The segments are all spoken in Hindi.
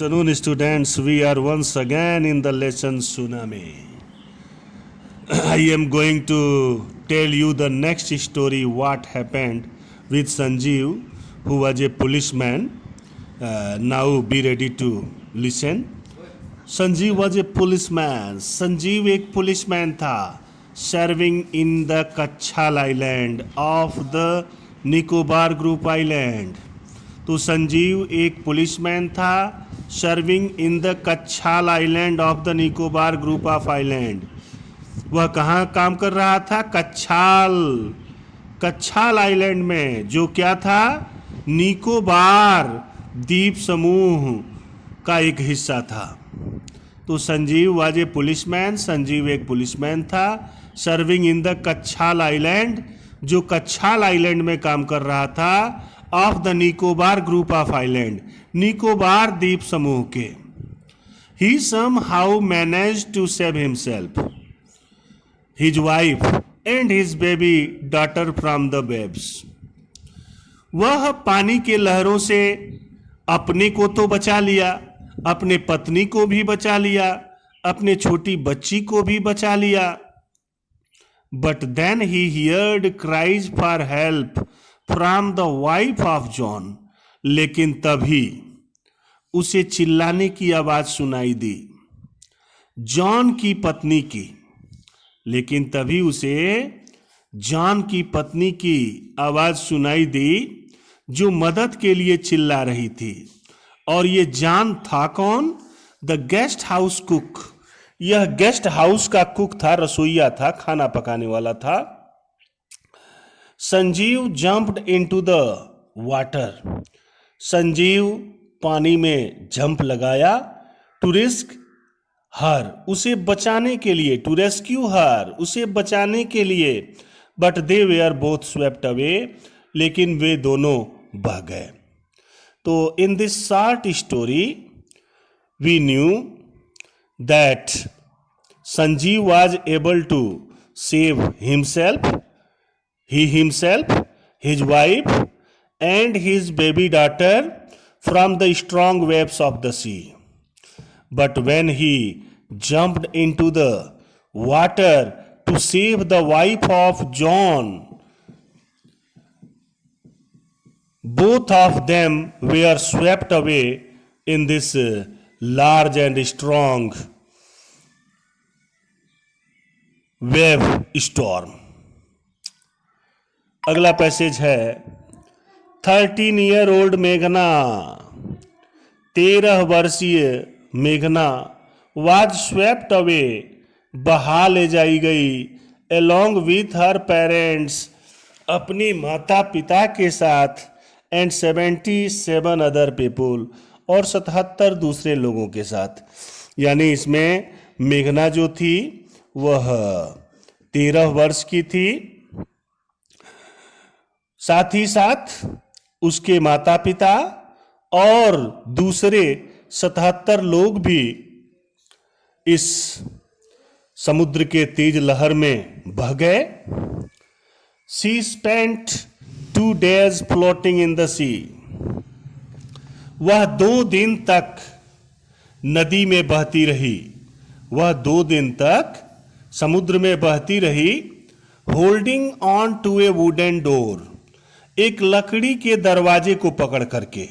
afternoon, students. We are once again in the lesson Tsunami. I am going to tell you the next story what happened with Sanjeev, who was a policeman. Now be ready to listen. Sanjeev was a policeman. Sanjeev एक पुलिसमैन था serving in the Katchal island of the Nicobar group island. तो संजीव एक पुलिसमैन था serving in the Katchal island of the Nicobar group of island. वह कहाँ काम कर रहा था? कच्छाल आइलैंड में, जो क्या था? निकोबार द्वीप समूह का एक हिस्सा था. तो Sanjeev was a policeman. Sanjeev एक पुलिसमैन था serving in the Katchal island, जो कच्छाल आइलैंड में काम कर रहा था of the Nicobar group of island, Nicobar द्वीप समूह के. He somehow manage to save himself, his wife and his baby daughter from the waves. वह पानी के लहरों से अपने को तो बचा लिया, अपने पत्नी को भी बचा लिया, अपने छोटी बच्ची को भी बचा लिया. But then he heard cries for help from the wife of John. लेकिन तभी उसे चिल्लाने की आवाज सुनाई दी, जॉन की पत्नी की. लेकिन तभी उसे जॉन की पत्नी की आवाज सुनाई दी, जो मदद के लिए चिल्ला रही थी. और ये जॉन था कौन? The guest house cook. यह गेस्ट हाउस का कुक था, रसोइया था, खाना पकाने वाला था. Sanjeev jumped into the water. Sanjeev पानी में जंप लगाया. टू रिस्क हर, उसे बचाने के लिए. टू रेस्क्यू हर, उसे बचाने के लिए. But they were both swept away, लेकिन वे दोनों बह गए. तो in this short story, we knew that Sanjeev was able to save himself, his wife, and his baby daughter from the strong waves of the sea. But when he jumped into the water to save the wife of John, both of them were swept away in this large and strong wave storm. अगला पैसेज है 13-year-old मेघना. 13 वर्षीय मेघना was swept away, बहा ले जाई गई, along with her parents, अपनी माता पिता के साथ, एंड 77 अदर पीपुल, और 77 दूसरे लोगों के साथ. यानी इसमें मेघना जो थी वह 13 वर्ष की थी. साथ ही साथ उसके माता पिता और दूसरे 77 लोग भी इस समुद्र के तेज लहर में बह गए. She spent 2 days floating in the sea. वह 2 दिन तक नदी में बहती रही. वह 2 दिन तक समुद्र में बहती रही. Holding on to a wooden door, एक लकड़ी के दरवाजे को पकड़ करके.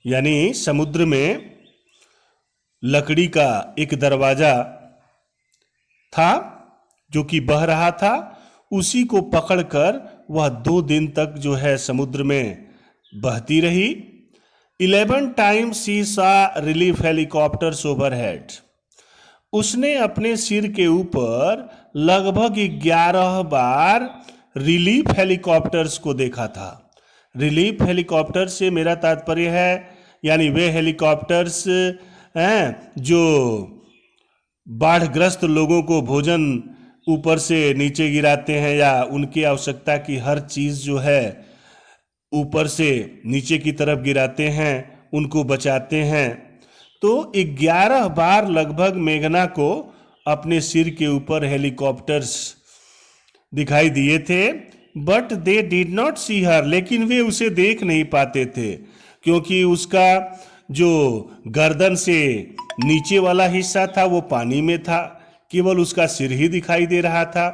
यानी समुद्र में लकड़ी का एक दरवाजा था जो कि बह रहा था. उसी को पकड़कर वह 2 दिन तक जो है समुद्र में बहती रही. 11 times she saw relief helicopters overhead. उसने अपने सिर के ऊपर लगभग 11 बार रिलीफ हेलीकॉप्टर्स को देखा था. रिलीफ हेलीकॉप्टर से मेरा तात्पर्य है यानी वे हेलीकॉप्टर्स हैं जो बाढ़ग्रस्त लोगों को भोजन ऊपर से नीचे गिराते हैं, या उनकी आवश्यकता की हर चीज जो है ऊपर से नीचे की तरफ गिराते हैं, उनको बचाते हैं. तो 11 बार लगभग मेघना को अपने सिर के ऊपर हेलीकॉप्टर्स दिखाई दिए थे. बट दे डिड नॉट सी हर, लेकिन वे उसे देख नहीं पाते थे, क्योंकि उसका जो गर्दन से नीचे वाला हिस्सा था वो पानी में था, केवल उसका सिर ही दिखाई दे रहा था,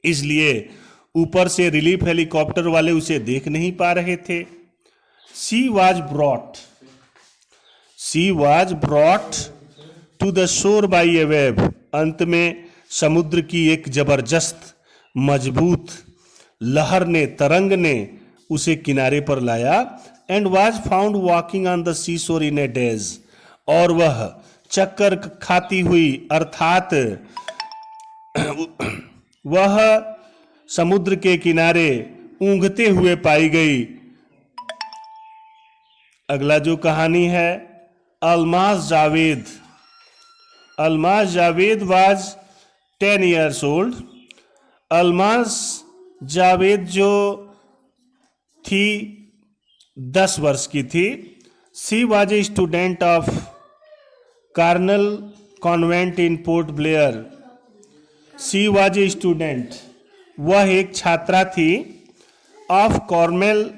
इसलिए ऊपर से रिलीफ हेलीकॉप्टर वाले उसे देख नहीं पा रहे थे। She was brought to the shore by a wave. अंत में समुद्र की एक जबरदस्त मजबूत लहर ने, तरंग ने उसे किनारे पर लाया। And was found walking on the sea shore in A days. और वह चक्कर खाती हुई, अर्थात वह समुद्र के किनारे ऊँघते हुए पाई गई। अगला जो कहानी है, Almaz Javed was 10 years old। Almaz Javed जो थी 10 वर्ष की थी। She was a student of Carmel convent in Port Blair. She was a student, वह एक छात्रा थी, of Carmel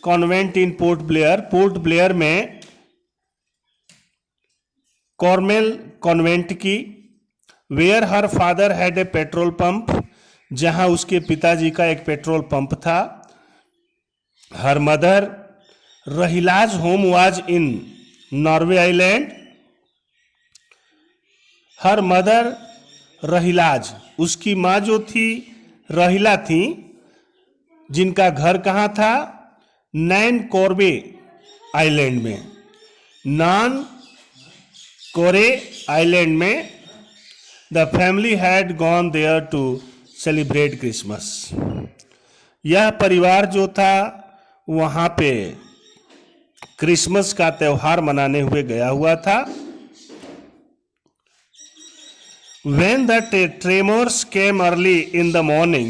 convent in Port Blair. Port Blair में कॉर्मेल कॉन्वेंट की। Where her father had a petrol pump, जहां उसके पिताजी का एक पेट्रोल पंप था। हर मदर रहिलाज home was in Norway island. Her mother रहिलाज, उसकी माँ जो थी रहिला थी, जिनका घर कहाँ था, नैन कॉर्बे आइलैंड में, नान कोरे आइलैंड में। The family had gone there to celebrate Christmas. यह परिवार जो था वहाँ पे क्रिसमस का त्यौहार मनाने हुए गया हुआ था। When the tremors came early in the morning,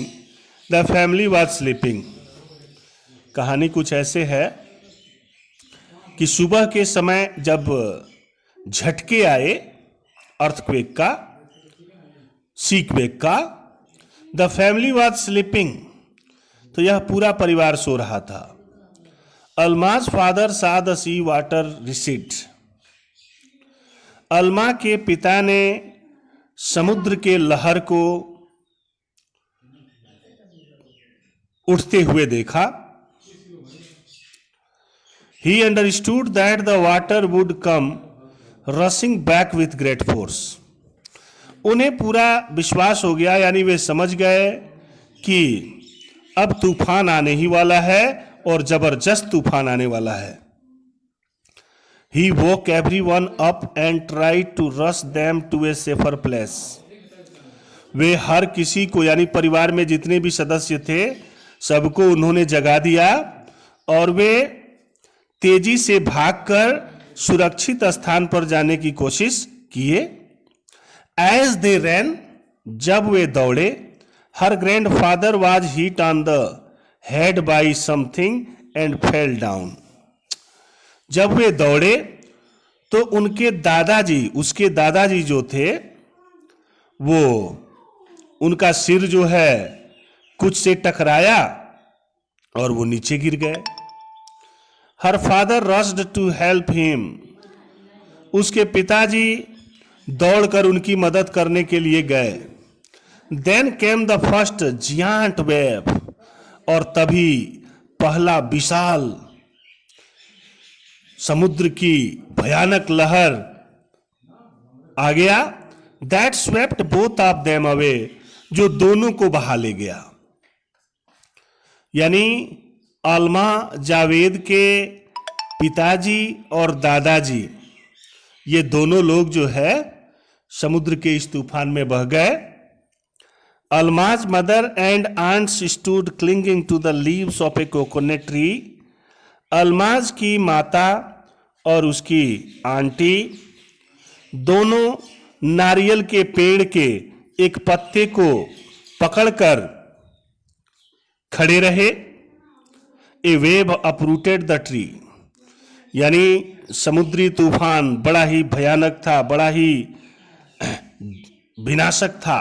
the family was sleeping। कहानी कुछ ऐसे है कि सुबह के समय जब झटके आए अर्थक्वेक का, सीक्वेक का, द फैमिली वाज स्लीपिंग, तो यह पूरा परिवार सो रहा था। अल्माज फादर सा the C water recede. Alma के पिता ने समुद्र के लहर को उठते हुए देखा। He understood that the water would come rushing back with great force। उन्हें पूरा विश्वास हो गया, यानी वे समझ गए कि अब तूफान आने ही वाला है और जबरदस्त तूफान आने वाला है। He woke everyone up and tried to rush them to a safer place। वे हर किसी को, यानी परिवार में जितने भी सदस्य थे सबको उन्होंने जगा दिया और वे तेजी से भागकर सुरक्षित स्थान पर जाने की कोशिश किए। As they ran, जब वे दौड़े, her grandfather was hit on the head by something and fell down। जब वे दौड़े तो उनके दादाजी, उसके दादाजी जो थे वो, उनका सिर जो है कुछ से टकराया और वो नीचे गिर गए। Her father rushed to help him. उसके पिताजी दौड़कर उनकी मदद करने के लिए गए। Then came the first giant wave. और तभी पहला विशाल समुद्र की भयानक लहर आ गया। That swept both of them away. जो दोनों को बहा ले गया। यानी अल्मा जावेद के पिताजी और दादाजी, ये दोनों लोग जो है समुद्र के इस तूफान में बह गए। Almaz mother and aunts stood clinging to the leaves of a coconut tree. Almaz की माता और उसकी आंटी दोनों नारियल के पेड़ के एक पत्ते को पकड़कर खड़े रहे। ए वेव अपरूटेड द ट्री। यानी समुद्री तूफान बड़ा ही भयानक था, बड़ा ही विनाशक था।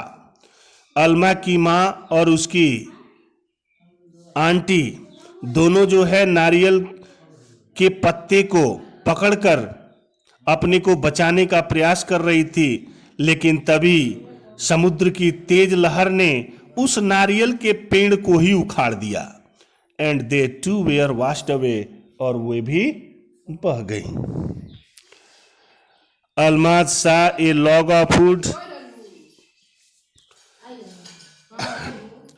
अल्मा की माँ और उसकी आंटी दोनों जो है नारियल के पत्ते को पकड़कर अपने को बचाने का प्रयास कर रही थी, लेकिन तभी समुद्र की तेज लहर ने उस नारियल के पेड़ को ही उखाड़ दिया। And they too were washed away, और वे भी बह गई। Almaz saw a log of wood,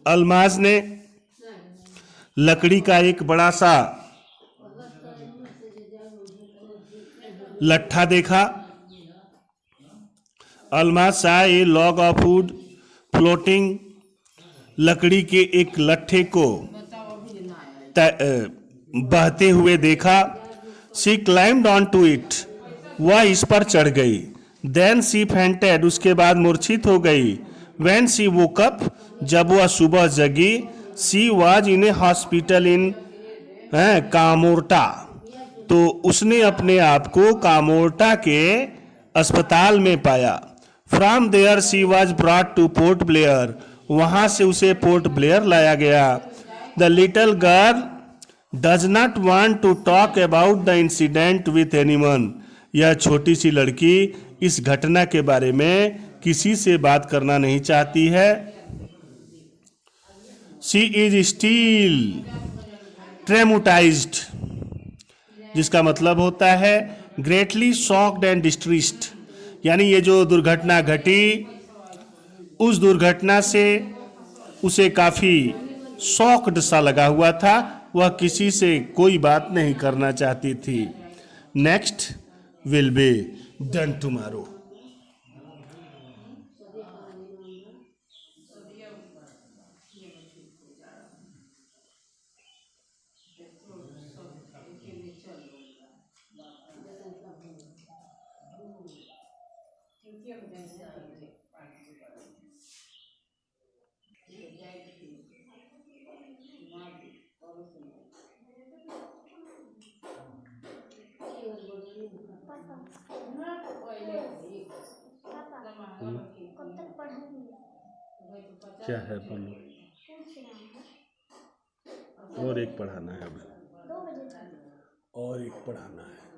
Almaz ने लकड़ी का एक बड़ा सा लट्ठा देखा। Almaz saw a log of wood floating, लकड़ी के एक लट्ठे को बहते हुए देखा। She climbed on to it, वह इस पर चढ़ गई। देन शी फेंटेड, उसके बाद मूर्छित हो गई। व्हेन शी वोक अप, जब वह सुबह जगी। She was in A hospital in Kamorta, तो उसने अपने आप को कामोर्टा के अस्पताल में पाया। From there she was brought to Port Blair, वहां से उसे पोर्ट ब्लेयर लाया गया। The little girl does not want to talk about the incident with anyone, यह छोटी सी लड़की इस घटना के बारे में किसी से बात करना नहीं चाहती है। शी इज स्टिल ट्रेमुटाइज्ड, जिसका मतलब होता है ग्रेटली शॉक्ड एंड डिस्ट्रेस्ड, यानी ये जो दुर्घटना घटी, उस दुर्घटना से उसे काफी शॉक्ड सा लगा हुआ था, वह किसी से कोई बात नहीं करना चाहती थी। Next will be done tomorrow. कब तक पढ़ेंगे? क्या है बोलो? पूछ रहा हूँ। और एक पढ़ाना है अभी, 2 बजे तक। और एक पढ़ाना है।